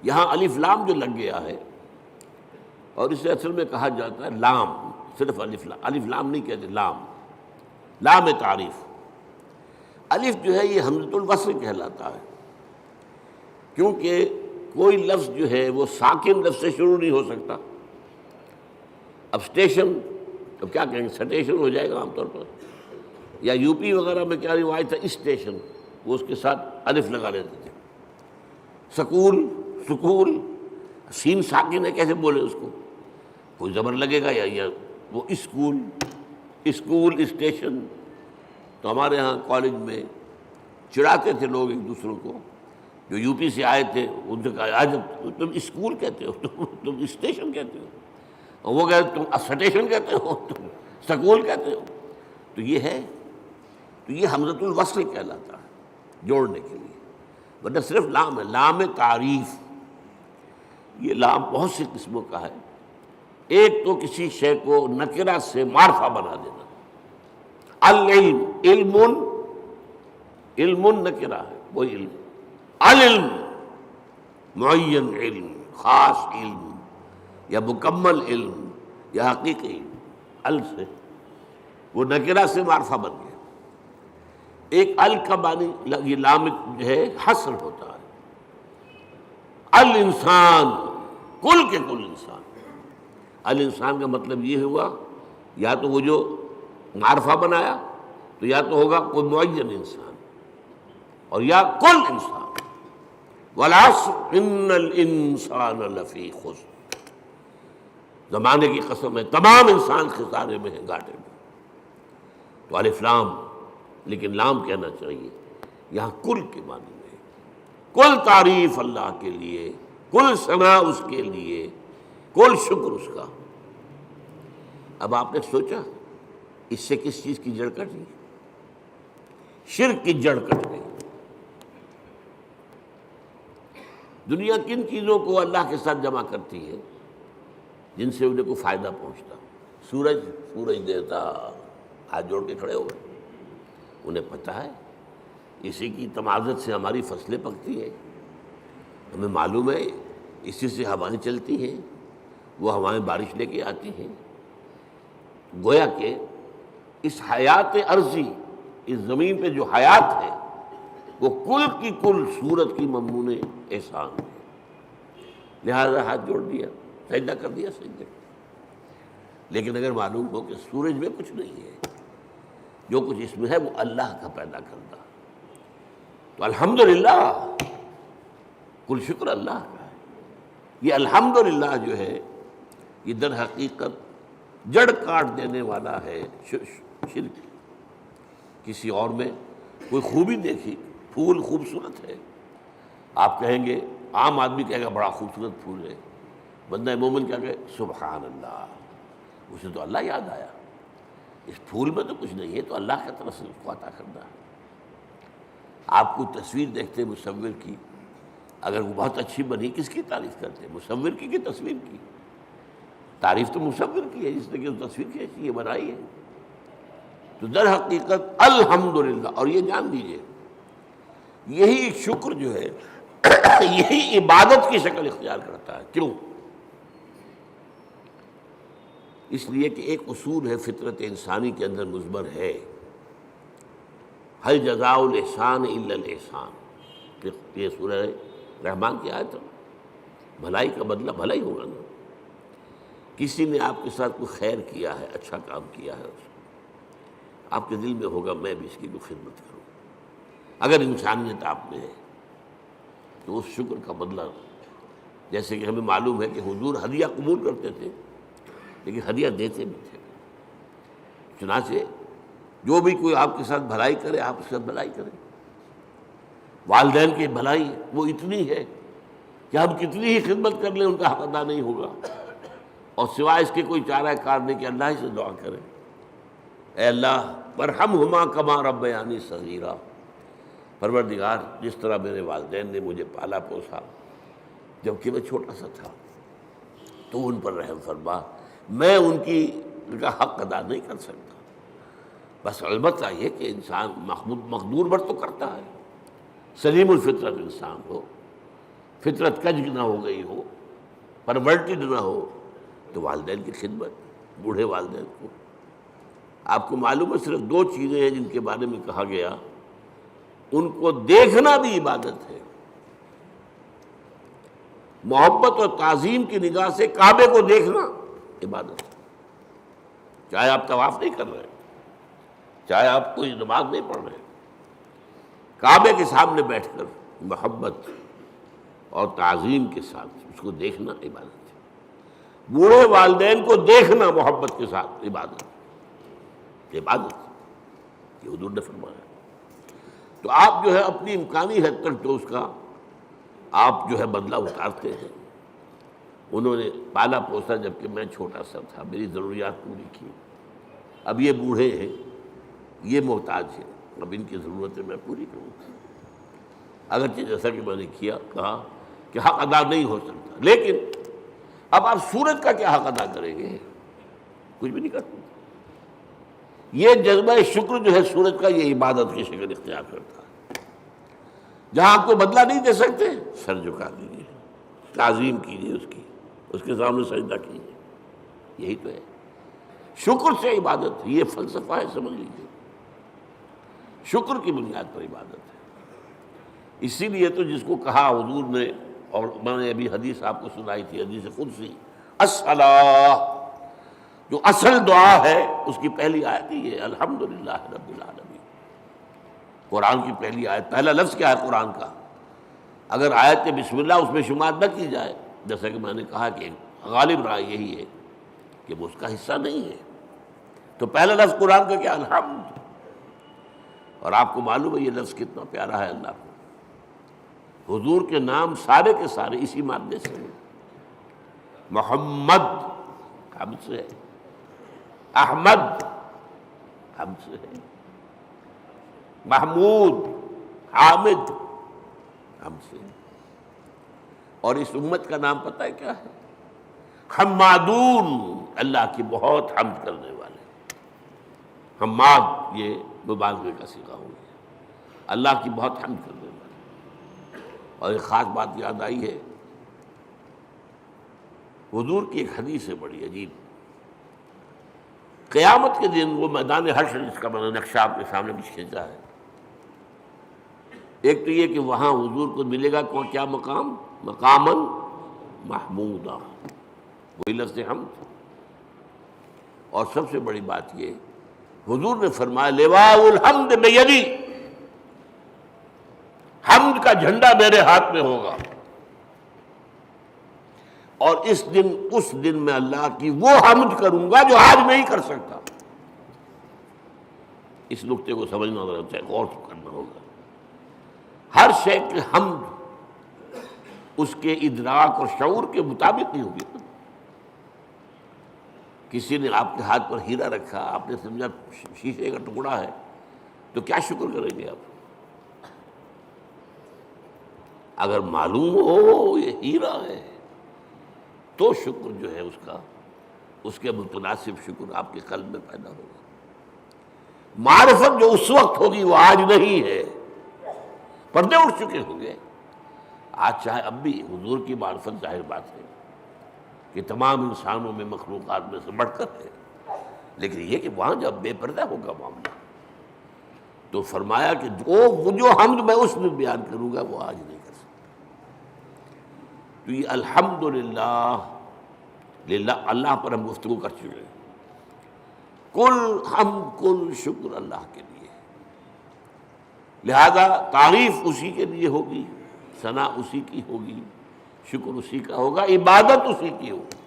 یہاں الف لام جو لگ گیا ہے، اور اسے اصل میں کہا جاتا ہے لام، صرف الف لام نہیں کہتے، لام تعریف۔ الف جو ہے یہ حمزۃ الوصل کہلاتا ہے، کیونکہ کوئی لفظ جو ہے وہ ساکن لفظ سے شروع نہیں ہو سکتا۔ اب اسٹیشن، اب کیا کہیں گے، سٹیشن ہو جائے گا عام طور پر، یا یو پی وغیرہ میں کیا روایت تھا، اسٹیشن، وہ اس کے ساتھ الف لگا لیتے تھے۔ سکول، سین ساکن ہے، کیسے بولے اس کو، کوئی زبر لگے گا یا وہ اسکول اسٹیشن۔ تو ہمارے ہاں کالج میں چڑھاتے تھے لوگ ایک دوسروں کو، جو یو پی سے آئے تھے، ان سے کہا آج تم اسکول کہتے ہو، تم اسٹیشن کہتے ہو، اور وہ کہتے تم سٹیشن کہتے ہو، تم سکول کہتے ہو۔ تو یہ ہے، تو یہ حمزۃ الوصل کہلاتا ہے، جوڑنے کے لیے، ورنہ صرف لام ہے، لام تعریف۔ یہ لام بہت سی قسموں کا ہے۔ ایک تو کسی شے کو نکرہ سے معرفہ بنا دینا، العلم، علم نکرہ ہے، وہی علم، العلم معین علم، خاص علم، یا مکمل علم، یا حقیقی علم، ال سے وہ نکرہ سے معرفہ بن گیا. ایک ال کا معنی یہ لام جو ہے حصر ہوتا ہے. الانسان کل کے کل انسان. الانسان کا مطلب یہ ہوا یا تو وہ جو معرفہ بنایا تو یا تو ہوگا کوئی معین انسان اور یا کل انسان. والعصر ان الانسان لفی خسر. زمانے کی قسم ہے تمام انسان خسارے میں ہیں، گھاٹے میں. تو الف لام، لیکن لام کہنا چاہیے یہاں کل کے معنی میں. کل تعریف اللہ کے لیے، کل ثنا اس کے لیے، کل شکر اس کا. اب آپ نے سوچا اس سے کس چیز کی جڑ کٹ گئی؟ شرک کی جڑ کٹ گئی. دنیا کن چیزوں کو اللہ کے ساتھ جمع کرتی ہے جن سے انہیں کوئی فائدہ پہنچتا؟ سورج دیوتا ہاتھ جوڑ کے کھڑے ہو گئے. انہیں پتہ ہے اسی کی تمازت سے ہماری فصلیں پکتی ہیں، ہمیں معلوم ہے اسی سے ہوائیں چلتی ہیں، وہ ہوائیں بارش لے کے آتی ہیں. گویا کہ اس حیات عرضی، اس زمین پہ جو حیات ہے وہ کل کی کل صورت کی ممنون احسان ہے. لہذا ہاتھ جوڑ دیا، سجدہ کر دیا سجدے. لیکن اگر معلوم ہو کہ سورج میں کچھ نہیں ہے، جو کچھ اس میں ہے وہ اللہ کا پیدا کرتا، تو الحمدللہ کل شکر اللہ کا ہے. یہ الحمدللہ جو ہے یہ در حقیقت جڑ کاٹ دینے والا ہے شرک. کسی اور میں کوئی خوبی دیکھی، پھول خوبصورت ہے، آپ کہیں گے، عام آدمی کہے گا بڑا خوبصورت پھول ہے. بندہ مومن کیا کہے سبحان اللہ، اسے تو اللہ یاد آیا، اس پھول میں تو کچھ نہیں ہے، تو اللہ کی طرف سے اس کو عطا کرنا ہے. آپ کو تصویر دیکھتے مصور کی، اگر وہ بہت اچھی بنی کس کی تعریف کرتے؟ مصور کی تصویر کی؟ تعریف تو مصور کی ہے جس نے کہ تصویر کھینچی ہے، بنائی ہے. تو در حقیقت الحمدللہ. اور یہ جان لیجیے یہی شکر جو ہے یہی عبادت کی شکل اختیار کرتا ہے. کیوں؟ اس لیے کہ ایک اصول ہے فطرت انسانی کے اندر مضمر ہے، ہل جزاء الاحسان الا الاحسان. یہ سورہ رحمان کی آیت ہے. بھلائی کا بدلہ بھلا ہی ہوگا نا. کسی نے آپ کے ساتھ کوئی خیر کیا ہے، اچھا کام کیا ہے، آپ کے دل میں ہوگا میں بھی اس کی کوئی خدمت کروں. اگر انسانیت آپ میں ہے تو اس شکر کا بدلہ، جیسے کہ ہمیں معلوم ہے کہ حضور ہدیہ قبول کرتے تھے لیکن ہدیہ دیتے بھی تھے. چنانچہ جو بھی کوئی آپ کے ساتھ بھلائی کرے آپ اس کے ساتھ بھلائی کریں. والدین کی بھلائی وہ اتنی ہے کہ ہم کتنی ہی خدمت کر لیں ان کا حق ادا نہیں ہوگا، اور سوائے اس کے کوئی چارہ کار نہیں کہ اللہ ہی سے دعا کریں، اے اللہ ورحمہما کما ربیانی صغیرا. پروردگار جس طرح میرے والدین نے مجھے پالا پوسا جبکہ میں چھوٹا سا تھا، تو ان پر رحم فرما. میں ان کا حق ادا نہیں کر سکتا. بس البتہ یہ کہ انسان مقدور بر تو کرتا ہے، سلیم الفطرت انسان ہو، فطرت کج نہ ہو گئی ہو، پرورٹڈ نہ ہو، تو والدین کی خدمت، بوڑھے والدین کو. آپ کو معلوم ہے صرف 2 چیزیں ہیں جن کے بارے میں کہا گیا ان کو دیکھنا بھی عبادت ہے. محبت اور تعظیم کی نگاہ سے کعبے کو دیکھنا عبادت ہے. چاہے آپ طواف نہیں کر رہے، چاہے آپ کوئی نماز نہیں پڑھ رہے، کعبے کے سامنے بیٹھ کر محبت اور تعظیم کے ساتھ اس کو دیکھنا عبادت ہے. بوڑھے والدین کو دیکھنا محبت کے ساتھ عبادت یہ حضور نے فرمایا. تو آپ جو ہے اپنی امکانی حد تک تو اس کا آپ جو ہے بدلہ اتارتے ہیں. انہوں نے پالا پوسا جبکہ میں چھوٹا سا تھا، میری ضروریات پوری کی. اب یہ بوڑھے ہیں، یہ محتاج ہیں، اب ان کی ضرورتیں میں پوری کروں. اگرچہ جیسا کہ میں نے کہا کہ حق ادا نہیں ہو سکتا، لیکن اب آپ سورج کا کیا حق ادا کریں گے؟ کچھ بھی نہیں کر سکتے. یہ جذبہ شکر جو ہے سورج کا، یہ عبادت کی شکل اختیار کرتا ہے. جہاں آپ کو بدلہ نہیں دے سکتے سر جھکا دیجیے، تعظیم کیجیے، اس کے سامنے سجدہ کیجیے. یہی تو ہے. شکر سے عبادت ہے، یہ فلسفہ ہے، سمجھ لیجیے، شکر کی بنیاد پر عبادت ہے۔ اسی لیے تو جس کو کہا حضور نے، اور میں نے ابھی حدیث آپ کو سنائی تھی، حدیث قدسی، الصلاۃ، جو اصل دعا ہے اس کی پہلی آیت ہی ہے الحمدللہ رب العالمین۔ قرآن کی پہلی آیت، پہلا لفظ کیا ہے قرآن کا؟ اگر آیت بسم اللہ اس میں شمار نہ کی جائے، جیسا کہ میں نے کہا کہ غالب رائے یہی ہے کہ وہ اس کا حصہ نہیں ہے، تو پہلا لفظ قرآن کا کیا؟ الحمد۔ اور آپ کو معلوم ہے یہ لفظ کتنا پیارا ہے اللہ کو۔ حضور کے نام سارے کے سارے اسی مادے سے ہیں۔ محمد حمد سے ہے، احمد حمد سے ہے، محمود حامد حمد سے ہے۔ اور اس امت کا نام پتہ ہے کیا ہے؟ حمادون، اللہ کی بہت حمد کرنے والے۔ حماد یہ مبالغے کا صیغہ ہو گیا، اللہ کی بہت حمد کرنے والے۔ اور ایک خاص بات یاد آئی ہے، حضور کی ایک حدیث ہے بڑی عجیب۔ قیامت کے دن وہ میدان حشر، جس کا میں نے نقشہ آپ کے سامنے بھی کھینچا ہے، ایک تو یہ کہ وہاں حضور کو ملے گا کیا مقام؟ مقاماً محمودا، وہی لفظ حمد۔ اور سب سے بڑی بات یہ، حضور نے فرمایا لواء الحمد بیدی، حمد کا جھنڈا میرے ہاتھ میں ہوگا، اور اس دن میں اللہ کی وہ حمد کروں گا جو آج نہیں کر سکتا۔ اس نقطے کو سمجھنا ضرورت ہے، غور کرنا ہوگا۔ ہر شے کی حمد اس کے ادراک اور شعور کے مطابق نہیں ہوگی۔ کسی نے آپ کے ہاتھ پر ہیرا رکھا، آپ نے سمجھا شیشے کا ٹکڑا ہے، تو کیا شکر کریں گے آپ؟ اگر معلوم ہو یہ ہیرا ہے تو شکر جو ہے اس کے متناسب شکر آپ کے قلب میں پیدا ہوگا۔ معرفت جو اس وقت ہوگی وہ آج نہیں ہے، پردے اٹھ چکے ہوں گے۔ آج چاہے اب بھی حضور کی معرفت ظاہر بات ہے کہ تمام انسانوں میں، مخلوقات میں سے بڑھ کر ہے، لیکن یہ کہ وہاں جب بے پردہ ہوگا معاملہ، تو فرمایا کہ وہ جو حمد میں اس میں بیان کروں گا وہ آج نہیں کر سکتا۔ تو یہ الحمدللہ، اللہ پر ہم گفتگو کر چکے ہیں۔ کل حمد کل شکر اللہ کے لیے، لہذا تعریف اسی کے لیے ہوگی، ثنا اسی کی ہوگی، شکر اسی کا ہوگا، عبادت اسی کی ہوگی۔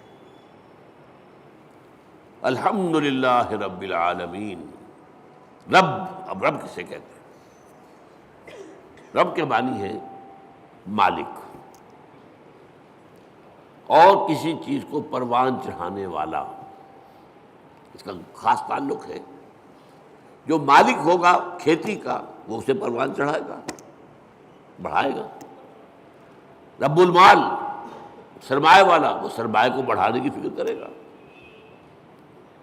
الحمدللہ رب العالمین۔ رب، اب رب کسے کہتے ہیں؟ رب کے معنی ہے مالک، اور کسی چیز کو پروان چڑھانے والا، اس کا خاص تعلق ہے۔ جو مالک ہوگا کھیتی کا وہ اسے پروان چڑھائے گا، بڑھائے گا۔ رب المال، سرمایہ والا، وہ سرمایہ کو بڑھانے کی فکر کرے گا۔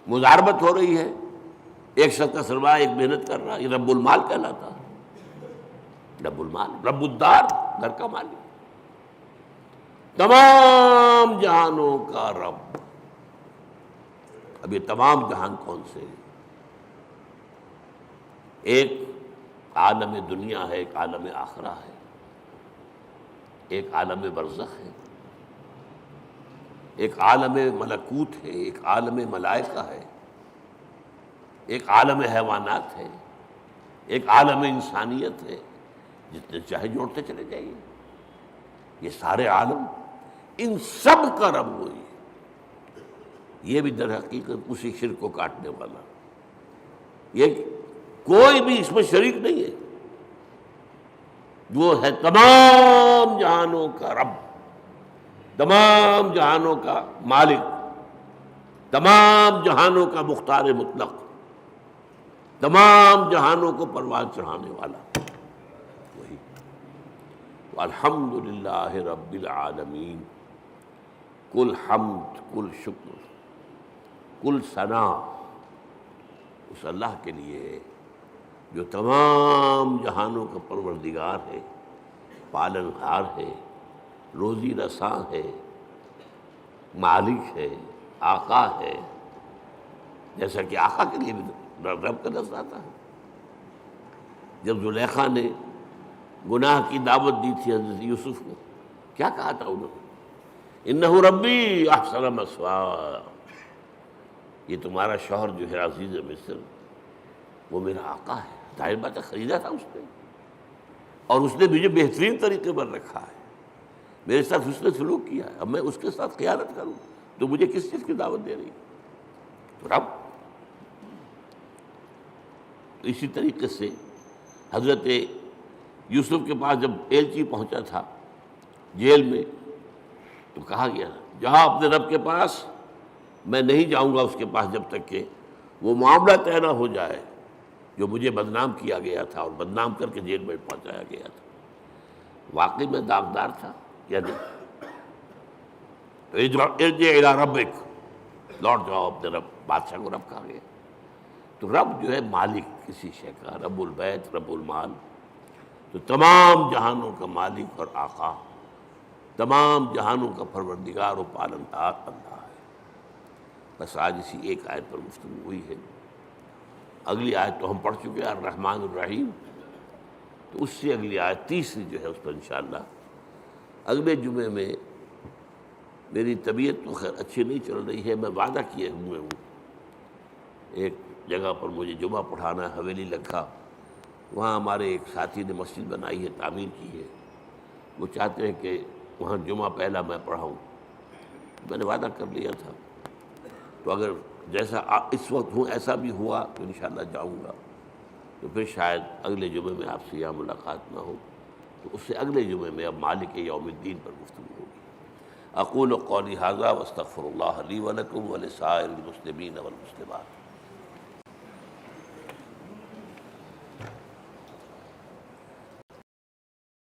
مضاربت ہو رہی ہے، ایک شخص کا سرمایہ ایک محنت کر رہا ہے، یہ رب المال کہلاتا ہے۔ رب المال، رب الدار، گھر کا مالک، تمام جہانوں کا رب۔ اب یہ تمام جہان کون سے ہیں؟ ایک عالم دنیا ہے، ایک عالم آخرہ ہے، ایک عالم برزخ ہے، ایک عالم ملکوت ہے، ایک عالم ملائکہ ہے، ایک عالم حیوانات ہے، ایک عالم انسانیت ہے۔ جتنے چاہے جوڑتے چلے جائیے، یہ سارے عالم، ان سب کا رب وہی ہے۔ یہ بھی در حقیقت اسی شرک کو کاٹنے والا، یہ کوئی بھی اس میں شریک نہیں ہے، وہ ہے تمام جہانوں کا رب، تمام جہانوں کا مالک، تمام جہانوں کا مختار مطلق، تمام جہانوں کو پروان چڑھانے والا وہی۔ الحمدللہ رب العالمین، کل حمد کل شکر کل ثنا اس اللہ کے لیے ہے جو تمام جہانوں کا پروردگار ہے، پالنہار ہے، روزی رساں ہے، مالک ہے، آقا ہے، جیسا کہ آقا کے لیے بھی رب کا لفظ آتا ہے۔ جب زلیخا نے گناہ کی دعوت دی تھی حضرت یوسف کو، کیا کہا تھا انہوں نے؟ انہ ربی احسن مثوایا، یہ تمہارا شوہر جو ہے عزیز مصر وہ میرا آقا ہے، ظاہر بات ہے خریدا تھا اس نے، اور اس نے مجھے بہترین طریقے پر رکھا ہے، میرے ساتھ اس نے سلوک کیا ہے، اب میں اس کے ساتھ خیانت کروں تو مجھے کس چیز کی دعوت دے رہی ہے؟ تو رب۔ تو اسی طریقے سے حضرت یوسف کے پاس جب ایلچی پہنچا تھا جیل میں، تو کہا گیا جہاں اپنے رب کے پاس، میں نہیں جاؤں گا اس کے پاس جب تک کہ وہ معاملہ طے نہ ہو جائے جو مجھے بدنام کیا گیا تھا اور بدنام کر کے جیل میں پہنچایا گیا تھا۔ واقعی میں داغدار تھا یا نہیں؟ ارجع الی ربک، لوٹ جاؤ اپنے رب، بادشاہ کو رب کہا گیا۔ تو رب جو ہے مالک کسی شے کا، رب البیت رب المال، تو تمام جہانوں کا مالک اور آقا، تمام جہانوں کا پروردگار و پالنہار اللہ ہے۔ بس آج اسی ایک آیت پر گفتگو ہوئی ہے، اگلی آیت تو ہم پڑھ چکے ہیں الرحمن الرحیم، تو اس سے اگلی آیت تیسری جو ہے اس پر انشاءاللہ اگلے جمعے میں، میری طبیعت تو خیر اچھی نہیں چل رہی ہے، میں وعدہ کیے ہوئے ہوں ایک جگہ پر مجھے جمعہ پڑھانا ہے، حویلی لکھا، وہاں ہمارے ایک ساتھی نے مسجد بنائی ہے، تعمیر کی ہے، وہ چاہتے ہیں کہ وہاں جمعہ پہلا میں پڑھاؤں، میں نے وعدہ کر لیا تھا، تو اگر جیسا اس وقت ہوں ایسا بھی ہوا تو انشاءاللہ جاؤں گا، تو پھر شاید اگلے جمعے میں آپ سے یہاں ملاقات نہ ہو، تو اس سے اگلے جمعے میں اب مالک یوم الدین پر گفتگو ہوگی۔ اقول قولی ھذا واستغفر اللہ لی ولکم ولسائر المسلمین والمسلمات۔